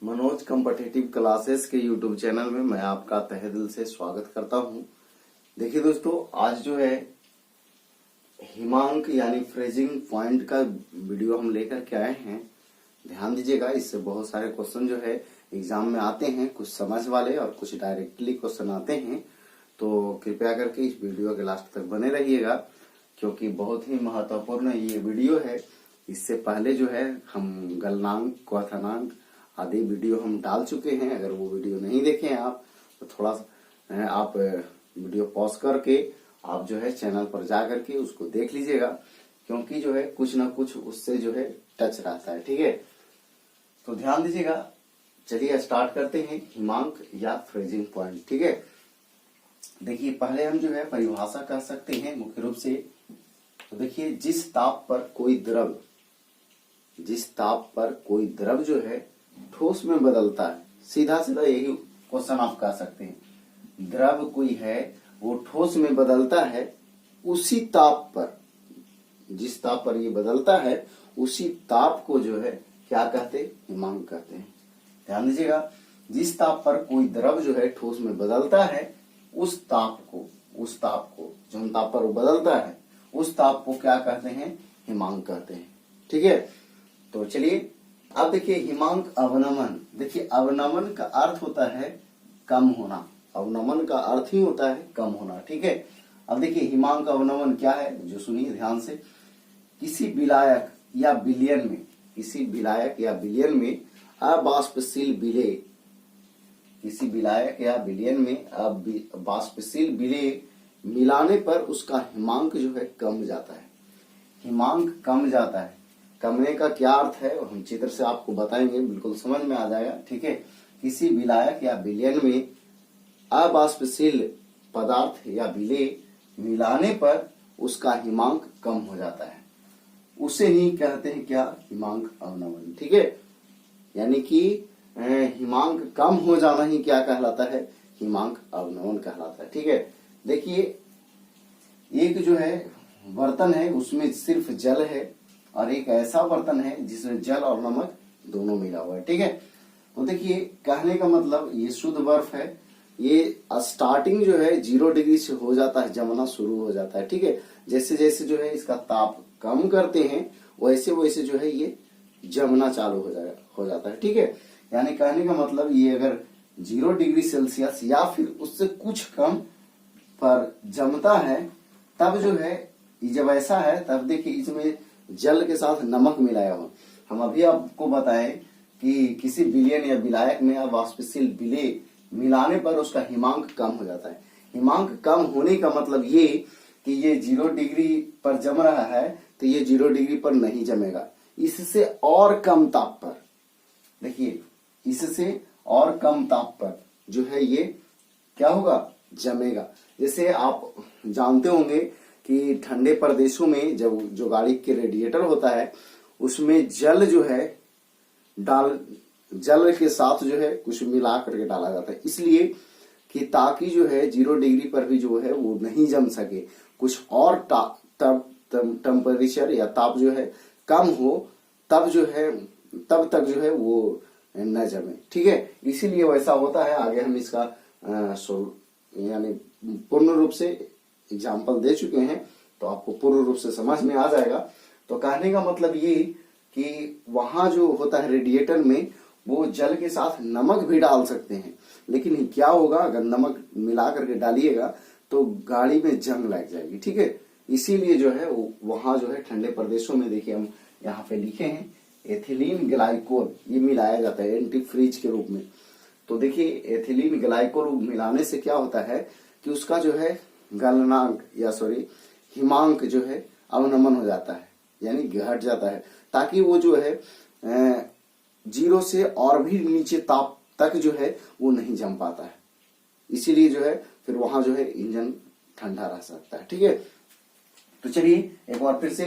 Manoj competitive classes के YouTube channel में मैं आपका तहे दिल से स्वागत करता हूं। देखिए दोस्तों, आज जो है हिमांक यानी फ्रेजिंग पॉइंट का वीडियो हम लेकर के आए हैं। ध्यान दीजिएगा, इससे बहुत सारे क्वेश्चन जो है एग्जाम में आते हैं, कुछ समझ वाले और कुछ डायरेक्टली क्वेश्चन आते हैं। तो कृपया करके इस वीडियो के लास्ट तक बने रहिएगा, क्योंकि बहुत ही महत्वपूर्ण ये वीडियो है। इससे पहले जो है हम गलनांक, क्वथनांक आदि वीडियो हम डाल चुके हैं। अगर वो वीडियो नहीं देखे हैं आप, तो थोड़ा आप वीडियो पॉज करके आप जो है चैनल पर जा करके उसको देख लीजिएगा, क्योंकि जो है कुछ ना कुछ उससे जो है टच रहता है। ठीक है, तो ध्यान दीजिएगा। चलिए स्टार्ट करते हैं हिमांक या फ्रेजिंग पॉइंट। ठीक है, देखिए पहले हम जो है परिभाषा कर सकते हैं मुख्य रूप से। तो देखिए, जिस ताप पर कोई द्रव जो है ठोस में बदलता है, सीधा सीधा यही क्वेश्चन आप कह सकते हैं। द्रव कोई है वो ठोस में बदलता है, उसी ताप पर, जिस ताप पर ये बदलता है उसी ताप को जो है क्या कहते हैं? हिमांक कहते हैं। ध्यान दीजिएगा, जिस ताप पर कोई द्रव जो है ठोस में बदलता है, उस ताप को जो ताप पर वो बदलता है उस ताप को क्या कहते हैं? हिमांक कहते हैं। ठीक है, तो चलिए अब देखिए हिमांक अवनमन। देखिए, अवनमन का अर्थ होता है कम होना। अवनमन का अर्थ ही होता है कम होना। ठीक है, अब देखिए हिमांक अवनमन क्या है, जो सुनिए ध्यान से। किसी विलायक या विलयन में अबाष्पशील विलेय मिलाने पर उसका हिमांक जो है कम जाता है। हिमांक कम जाता है। कमने का क्या अर्थ है हम चित्र से आपको बताएंगे, बिल्कुल समझ में आ जाएगा। ठीक है, किसी विलायक या विलयन में अबाष्पशील पदार्थ या विलेय मिलाने पर उसका हिमांक कम हो जाता है, उसे ही कहते हैं क्या? हिमांक अवनमन। ठीक है, यानी कि हिमांक कम हो जाना ही क्या कहलाता है? हिमांक अवनमन कहलाता है। ठीक है, देखिए एक जो है बर्तन है, उसमें सिर्फ जल है, और एक ऐसा बर्तन है जिसमें जल और नमक दोनों मिला हुआ है। ठीक है, तो देखिए कहने का मतलब ये शुद्ध बर्फ है। ये स्टार्टिंग जो है 0 डिग्री से हो जाता है, जमना शुरू हो जाता है। ठीक है, जैसे जैसे जो है इसका ताप कम करते हैं वैसे वैसे जो है ये जमना चालू हो जाता है। ठीक है, यानी कहने का मतलब ये अगर 0 डिग्री सेल्सियस या फिर उससे कुछ कम पर जमता है, तब जो है जब ऐसा है तब देखिए इसमें जल के साथ नमक मिलाया हो। हम अभी आपको बताएं कि किसी विलयन या विलायक में अबाष्पशील विलेय मिलाने पर उसका हिमांक कम हो जाता है। हिमांक कम होने का मतलब ये कि ये 0 डिग्री पर जम रहा है, तो ये 0 डिग्री पर नहीं जमेगा। इससे और कम ताप पर, देखिए इससे और कम ताप पर जो है ये क्या होगा? जमेगा। जैसे आप जानते होंगे कि ठंडे प्रदेशों में जब जो गाड़ी के रेडिएटर होता है उसमें जल जो है जल के साथ जो है कुछ मिला करके डाला जाता है, इसलिए कि ताकि जो है 0 डिग्री पर भी जो है वो नहीं जम सके, कुछ और टेम्परेचर या ताप जो है कम हो, तब तक जो है वो न जमे। ठीक है, इसीलिए वैसा होता है। आगे हम इसका यानी पूर्ण रूप से एग्जाम्पल दे चुके हैं, तो आपको पूर्ण रूप से समझ में आ जाएगा। तो कहने का मतलब ये कि वहां जो होता है रेडिएटर में, वो जल के साथ नमक भी डाल सकते हैं, लेकिन क्या होगा अगर नमक मिला करके डालिएगा तो गाड़ी में जंग लग जाएगी। ठीक है, इसीलिए जो है वहां जो है ठंडे प्रदेशों में, देखिए हम यहाँ पे लिखे हैं एथिलीन ग्लाइकोल, ये मिलाया जाता है एंटी फ्रीज के रूप में। तो देखिए एथिलीन ग्लाइकोल मिलाने से क्या होता है कि उसका जो है गलनांक हिमांक जो है अवनमन हो जाता है, यानी घट जाता है, ताकि वो जो है 0 से और भी नीचे ताप तक जो है वो नहीं जम पाता है। इसीलिए जो है फिर वहां जो है इंजन ठंडा रह सकता है। ठीक है, तो चलिए एक बार फिर से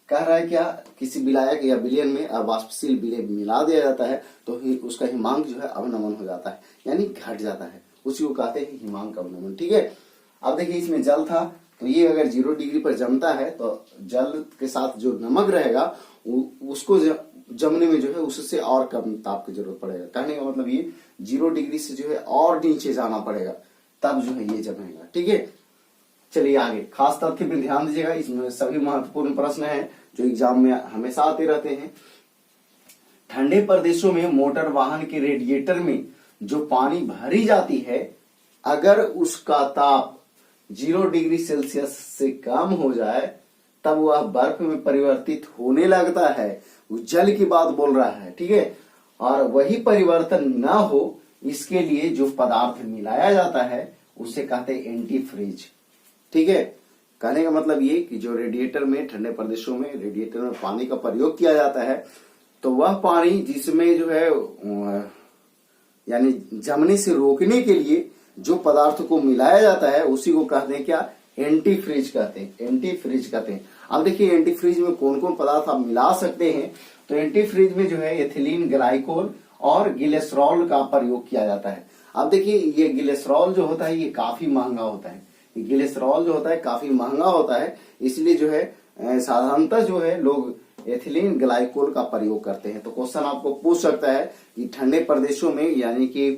कह रहा है क्या? किसी विलायक या विलयन में अबाष्पशील विलेय मिला दिया जाता है तो उसका हिमांक जो है अवनमन हो जाता है, यानी घट जाता है, उसी को कहते हैं हिमांक अवनमन। ठीक है, अब देखिए इसमें जल था, तो ये अगर 0 डिग्री पर जमता है तो जल के साथ जो नमक रहेगा उसको जमने में जो है उससे और कम ताप की जरूरत पड़ेगा। कहने का मतलब ये 0 डिग्री से जो है और नीचे जाना पड़ेगा, तब जो है ये जमेगा। ठीक है, चलिए आगे। खास तथ्य पर ध्यान दीजिएगा, इसमें सभी महत्वपूर्ण प्रश्न हैं जो एग्जाम में हमेशा आते रहते हैं। ठंडे प्रदेशों में मोटर वाहन के रेडिएटर में जो पानी भरी जाती है, अगर उसका ताप 0 डिग्री सेल्सियस से कम हो जाए तब वह बर्फ में परिवर्तित होने लगता है। वो जल की बात बोल रहा है। ठीक है, और वही परिवर्तन न हो इसके लिए जो पदार्थ मिलाया जाता है उसे कहते हैं एंटी फ्रीज। ठीक है, कहने का मतलब ये कि जो रेडिएटर में, ठंडे प्रदेशों में रेडिएटर में पानी का प्रयोग किया जाता है, तो वह पानी जिसमें जो है यानी जमने से रोकने के लिए जो पदार्थ को मिलाया जाता है उसी को कहते हैं क्या, एंटी फ्रीज कहते हैं। एंटी फ्रीज कहते हैं। अब देखिए एंटी फ्रीज में कौन कौन पदार्थ आप मिला सकते हैं। तो एंटी फ्रीज में जो है एथिलीन ग्लाइकोल और ग्लिसरॉल का प्रयोग किया जाता है। अब देखिए ये ग्लिसरॉल जो होता है ये काफी महंगा होता है। ग्लिसरॉल जो होता है काफी महंगा होता है, इसलिए जो है साधारणतः जो है लोग एथिलीन ग्लाइकोल का प्रयोग करते हैं। तो क्वेश्चन आपको पूछ सकता है कि ठंडे प्रदेशों में, यानी कि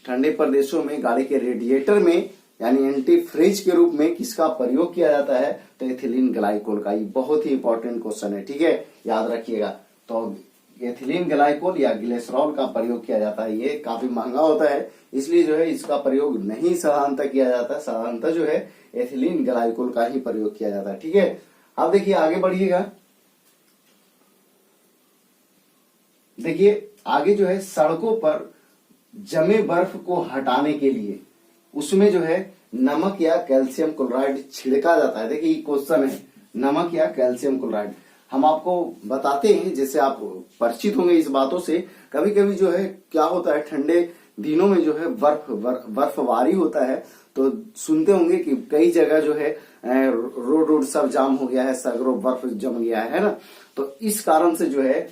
ठंडे प्रदेशों में गाड़ी के रेडिएटर में यानी एंटी फ्रीज के रूप में किसका प्रयोग किया जाता है, तो एथिलीन ग्लाइकोल का। ये बहुत ही इंपॉर्टेंट क्वेश्चन है। ठीक है, याद रखिएगा। तो एथिलीन ग्लाइकोल या ग्लिसरॉल का प्रयोग किया जाता है। ये काफी महंगा होता है, इसलिए जो है इसका प्रयोग नहीं साधारणतः किया जाता। साधारणतः जो है एथिलीन ग्लाइकोल का ही प्रयोग किया जाता है। ठीक है, अब देखिए आगे बढ़िएगा। देखिए आगे जो है सड़कों पर जमे बर्फ को हटाने के लिए उसमें जो है नमक या कैल्शियम क्लोराइड छिड़का जाता है। देखिए ये क्वेश्चन है, नमक या कैल्शियम क्लोराइड। हम आपको बताते हैं, जैसे आप परिचित होंगे इस बातों से। कभी कभी जो है क्या होता है, ठंडे दिनों में जो है बर्फबारी होता है, तो सुनते होंगे कि कई जगह जो है रोड सब जाम हो गया है, सगरों बर्फ जम गया है ना। तो इस कारण से जो है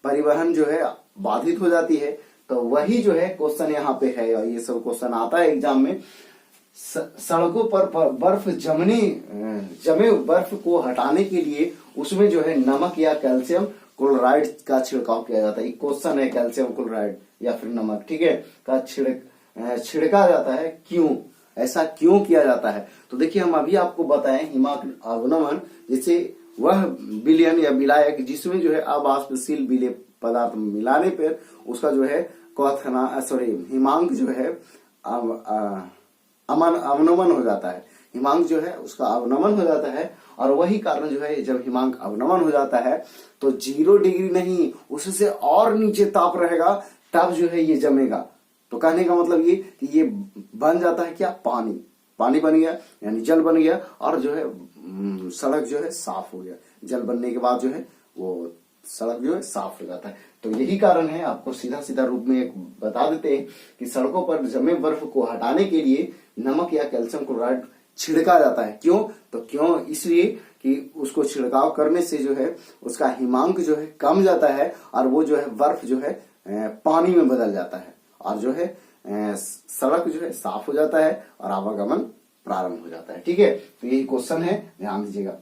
परिवहन जो है बाधित हो जाती है। तो वही जो है क्वेश्चन यहाँ पे है, और ये सब क्वेश्चन आता है एग्जाम में। सड़कों पर बर्फ जमे बर्फ को हटाने के लिए उसमें जो है नमक या कैल्शियम क्लोराइड का छिड़काव किया जाता है। क्वेश्चन है कैल्शियम क्लोराइड या फिर नमक, ठीक है, का छिड़का जाता है। क्यों, ऐसा क्यों किया जाता है? तो देखिए हम अभी आपको बताएं, हिमांक अवनमन जैसे वह विलयन या विलायक जिसमें जो है अवाष्पशील विलेय पदार्थ मिलाने पर उसका जो है हिमांक जो है अवनमन हो जाता है। हिमांक जो है उसका अवनमन हो जाता है, और वही कारण जो है जब हिमांक अवनमन हो जाता है तो 0 डिग्री नहीं उससे और नीचे ताप रहेगा, तब जो है ये जमेगा। तो कहने का मतलब ये कि ये बन जाता है क्या, पानी बन गया, यानी जल बन गया, और जो है सड़क जो है साफ हो गया। जल बनने के बाद जो है वो सड़क जो है साफ हो जाता है। तो यही कारण है, आपको सीधा सीधा रूप में एक बता देते हैं कि सड़कों पर जमे बर्फ को हटाने के लिए नमक या कैल्शियम क्लोराइड छिड़का जाता है। क्यों, तो क्यों इसलिए कि उसको छिड़काव करने से जो है उसका हिमांक जो है कम जाता है, और वो जो है बर्फ जो है पानी में बदल जाता है, और जो है सड़क जो है साफ हो जाता है और आवागमन प्रारंभ हो जाता है। ठीक है, तो यही क्वेश्चन है, ध्यान दीजिएगा।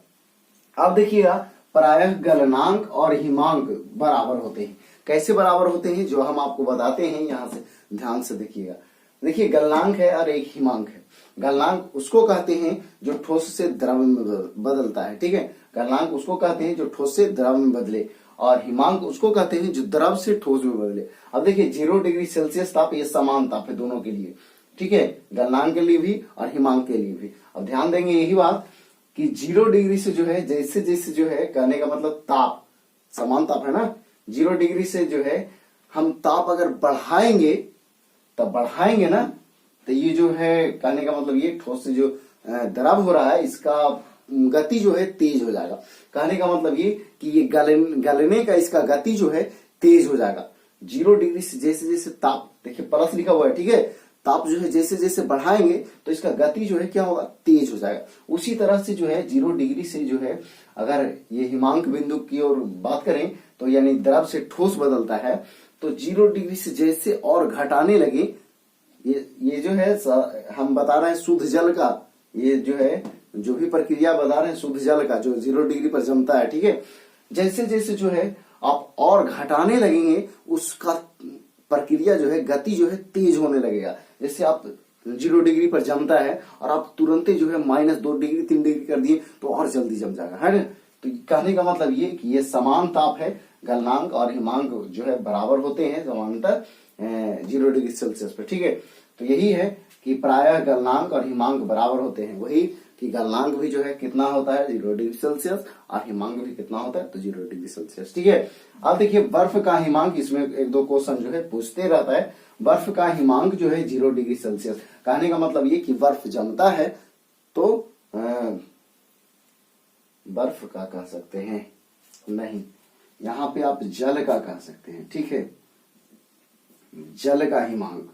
अब देखिएगा, प्रायः गलनांक और हिमांक बराबर होते हैं। कैसे बराबर होते हैं, जो हम आपको बताते हैं, यहां से ध्यान से देखिएगा। देखिए गलनांक है और एक हिमांक है। गलनांक उसको कहते हैं जो ठोस से द्रव में बदलता है। ठीक है, गलनांक उसको कहते हैं जो ठोस से द्रव में बदले, और हिमांक उसको कहते हैं जो द्रव से ठोस में बदले। अब देखिए 0 डिग्री सेल्सियस ताप, ये समान ताप है दोनों के लिए। ठीक है, गलनांक के लिए भी और हिमांक के लिए भी। अब ध्यान देंगे यही बात कि 0 डिग्री से जो है जैसे जैसे जो है, कहने का मतलब ताप समान ताप है ना। 0 डिग्री से जो है हम ताप अगर बढ़ाएंगे, तब बढ़ाएंगे ना, तो ये जो है कहने का मतलब ये ठोस से जो द्रव हो रहा है इसका गति जो है तेज हो जाएगा। कहने का मतलब ये कि ये गलने का इसका गति जो है तेज हो जाएगा। 0 डिग्री से जैसे जैसे ताप, देखिए प्लस लिखा हुआ है, ठीक है, ताप जो है जैसे जैसे बढ़ाएंगे तो इसका गति जो है क्या होगा, तेज हो जाएगा। उसी तरह से जो है 0 डिग्री से जो है अगर ये हिमांक बिंदु की ओर बात करें तो यानी द्रव से ठोस बदलता है, तो 0 डिग्री से जैसे और घटाने लगे, ये जो है हम बता रहे हैं शुद्ध जल का, ये जो है जो भी प्रक्रिया बता रहे हैं शुद्ध जल का जो 0 डिग्री पर जमता है। ठीक है, जैसे जैसे जो है आप और घटाने लगेंगे उसका प्रक्रिया जो है, गति जो है तेज होने लगेगा। जैसे आप 0 डिग्री पर जमता है और आप तुरंत ही जो है -2 डिग्री 3 डिग्री कर दिए तो और जल्दी जम जाएगा, है ना। तो कहने का मतलब ये कि ये समान ताप है, गलनांक और हिमांक जो है बराबर होते हैं समांतर 0 डिग्री सेल्सियस पर, ठीक है। तो यही है कि प्रायः गलनांक और हिमांक बराबर होते हैं, वही कि गलनांक भी जो है कितना होता है 0 डिग्री सेल्सियस और हिमांक भी कितना होता है तो 0 डिग्री सेल्सियस, ठीक है। अब देखिए बर्फ का हिमांक, इसमें 1-2 क्वेश्चन जो है पूछते रहता है। बर्फ का हिमांक जो है 0 डिग्री सेल्सियस, कहने का मतलब ये कि बर्फ जमता है तो बर्फ का कह सकते हैं, नहीं यहाँ पे आप जल का कह सकते हैं, ठीक है। जल का हिमांक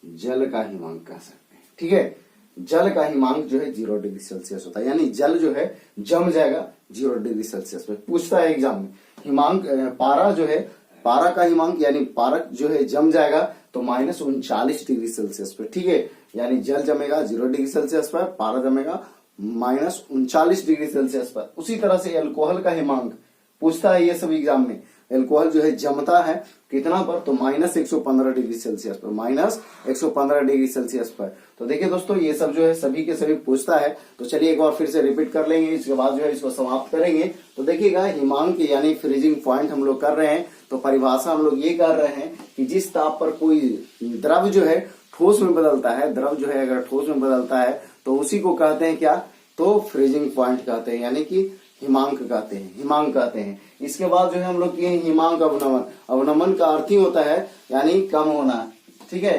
कह सकते हैं, ठीक है। जल का हिमांक जो है 0 डिग्री सेल्सियस होता है, यानी जल जो है जम जाएगा 0 डिग्री सेल्सियस पे। पूछता है एग्जाम में हिमांक, पारा जो है, पारा का हिमांक यानी पारक जो है जम जाएगा तो -39 डिग्री सेल्सियस पे, ठीक है। यानी जल जमेगा 0 डिग्री सेल्सियस पर, पारा जमेगा -39 डिग्री सेल्सियस पर। उसी तरह से अल्कोहल का हिमांक पूछता है ये सब एग्जाम में। अल्कोहल जो है जमता है कितना पर तो -115 डिग्री सेल्सियस पर, -115 डिग्री सेल्सियस पर। तो देखिए दोस्तों ये सब जो है सभी के सभी पूछता है। तो चलिए एक बार फिर से रिपीट कर लेंगे, इसके बाद जो है इसको समाप्त करेंगे। तो देखिएगा हिमांक यानी फ्रीजिंग पॉइंट हम लोग कर रहे हैं, तो परिभाषा हम लोग ये कर रहे हैं कि जिस ताप पर कोई द्रव जो है ठोस में बदलता है, द्रव जो है अगर ठोस में बदलता है तो उसी को कहते हैं क्या, तो फ्रीजिंग पॉइंट कहते हैं, यानी कि हिमांक कहते हैं, हिमांक कहते हैं। इसके बाद जो है हम लोग किए हिमांक अवनमन। अवनमन का अर्थ ही होता है यानी कम होना, ठीक है।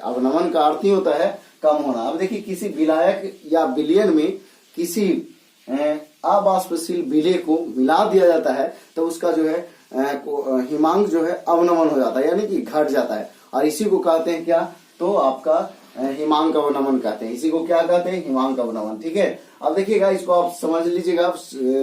अवनमन का अर्थ ही होता है कम होना। अब देखिए किसी विलायक या विलयन में किसी अबाष्पशील विलेय को मिला दिया जाता है तो उसका जो है हिमांक जो है अवनमन हो जाता है, यानी कि घट जाता है। और इसी को कहते हैं क्या, तो आपका हिमांक अवनमन कहते हैं। इसी को क्या कहते हैं, हिमांक अवनमन, ठीक है। अब देखिएगा इसको आप समझ लीजिएगा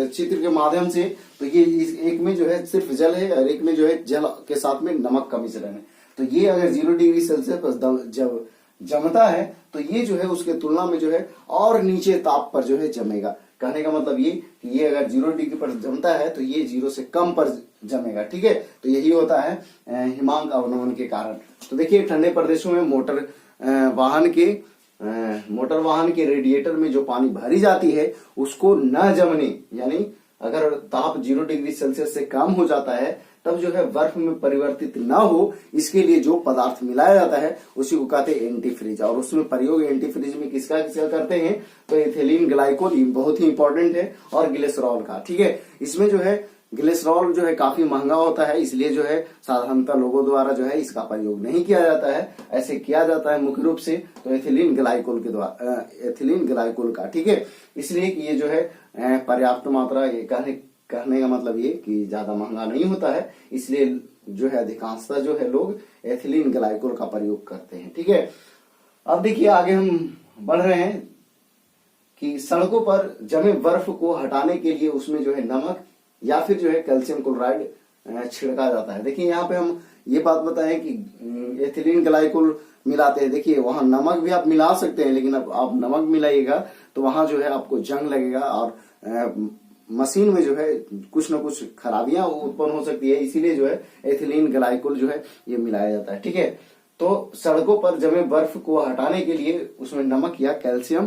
चित्र के माध्यम से। तो ये एक में जो है सिर्फ जल है और एक में जो है जल के साथ में नमक का मिश्रण है। तो ये अगर 0 डिग्री सेल्सियस पर जब जमता है तो ये जो है उसके तुलना में जो है और नीचे ताप पर जो है जमेगा। कहने का मतलब ये कि ये अगर 0 डिग्री पर जमता है तो ये 0 से कम पर जमेगा, ठीक है। तो यही होता है हिमांक अवनमन के कारण। तो देखिए ठंडे प्रदेशों में मोटर वाहन के रेडिएटर में जो पानी भरी जाती है उसको न जमने, यानी अगर ताप 0 डिग्री सेल्सियस से कम हो जाता है तब जो है बर्फ में परिवर्तित न हो, इसके लिए जो पदार्थ मिलाया जाता है उसी को कहते हैं एंटी फ्रीज। और उसमें प्रयोग एंटी फ्रीज में किसका करते हैं, तो एथिलीन ग्लाइकोल बहुत ही इंपॉर्टेंट है, और ग्लिसरॉल का, ठीक है। इसमें जो है ग्लिसरॉल जो है काफी महंगा होता है, इसलिए जो है साधारणतः लोगों द्वारा जो है इसका प्रयोग नहीं किया जाता है। ऐसे किया जाता है मुख्य रूप से तो एथिलीन ग्लाइकोल के द्वारा, एथिलीन ग्लाइकोल का, ठीक है। इसलिए कि ये जो है पर्याप्त मात्रा, ये कहने का मतलब ये कि ज्यादा महंगा नहीं होता है, इसलिए जो है अधिकांशतः जो है लोग एथिलीन ग्लाइकोल का प्रयोग करते हैं, ठीक है। अब देखिए आगे हम बढ़ रहे हैं कि सड़कों पर जमे बर्फ को हटाने के लिए उसमें जो है नमक या फिर जो है कैल्शियम क्लोराइड छिड़का जाता है। देखिए यहाँ पे हम ये बात बताएं कि एथिलीन ग्लाइकोल मिलाते हैं। देखिए वहां नमक भी आप मिला सकते हैं, लेकिन अब आप नमक मिलाइएगा तो वहां जो है आपको जंग लगेगा और मशीन में जो है कुछ न कुछ खराबियां उत्पन्न हो सकती है, इसीलिए जो है एथिलीन ग्लाइकोल जो है ये मिलाया जाता है, ठीक है। तो सड़कों पर जमे बर्फ को हटाने के लिए उसमें नमक या कैल्शियम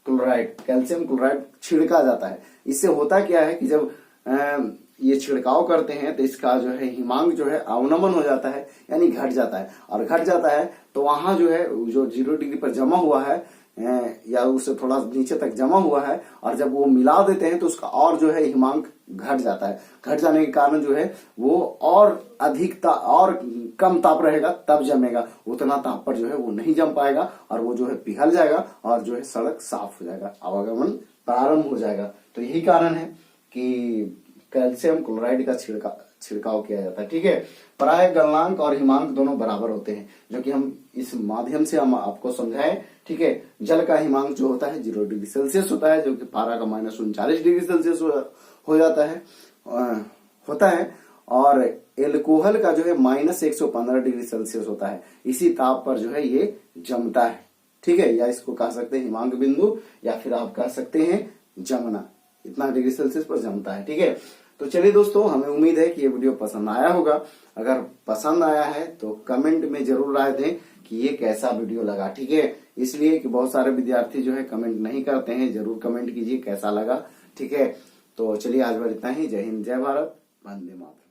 क्लोराइड छिड़का जाता है। इससे होता क्या है कि जब ये छिड़काव करते हैं तो इसका जो है हिमांक जो है अवनमन हो जाता है, यानी घट जाता है। और घट जाता है तो वहां जो है जो 0 डिग्री पर जमा हुआ है या उससे थोड़ा नीचे तक जमा हुआ है, और जब वो मिला देते हैं तो उसका और जो है हिमांक घट जाता है। घट जाने के कारण जो है वो और अधिक और कम ताप रहेगा तब जमेगा, उतना ताप पर जो है वो नहीं जम पाएगा और वो जो है पिघल जाएगा और जो है सड़क साफ हो जाएगा, आवागमन प्रारंभ हो जाएगा। तो यही कारण है कि कैल्शियम क्लोराइड का छिड़काव किया जाता है, ठीक है। प्राय गलनांक और हिमांक दोनों बराबर होते हैं, जो कि हम इस माध्यम से हम आपको समझाएं, ठीक है। जल का हिमांक जो होता है 0 डिग्री सेल्सियस होता है, जो कि पारा का -39 डिग्री सेल्सियस हो जाता है और एल्कोहल का जो है -115 डिग्री सेल्सियस होता है। इसी ताप पर जो है ये जमता है, ठीक है। या इसको कह सकते हैं हिमांक बिंदु, या फिर आप कह सकते हैं जमना, इतना डिग्री सेल्सियस पर जमता है, ठीक है। तो चलिए दोस्तों, हमें उम्मीद है कि ये वीडियो पसंद आया होगा। अगर पसंद आया है तो कमेंट में जरूर राय दें कि ये कैसा वीडियो लगा। ठीक है, इसलिए कि बहुत सारे विद्यार्थी जो है कमेंट नहीं करते हैं, जरूर कमेंट कीजिए कैसा लगा। ठीक है, तो चलिए आज बार इतना ही। जय हिंद, जय भारत, वंदे मातरम।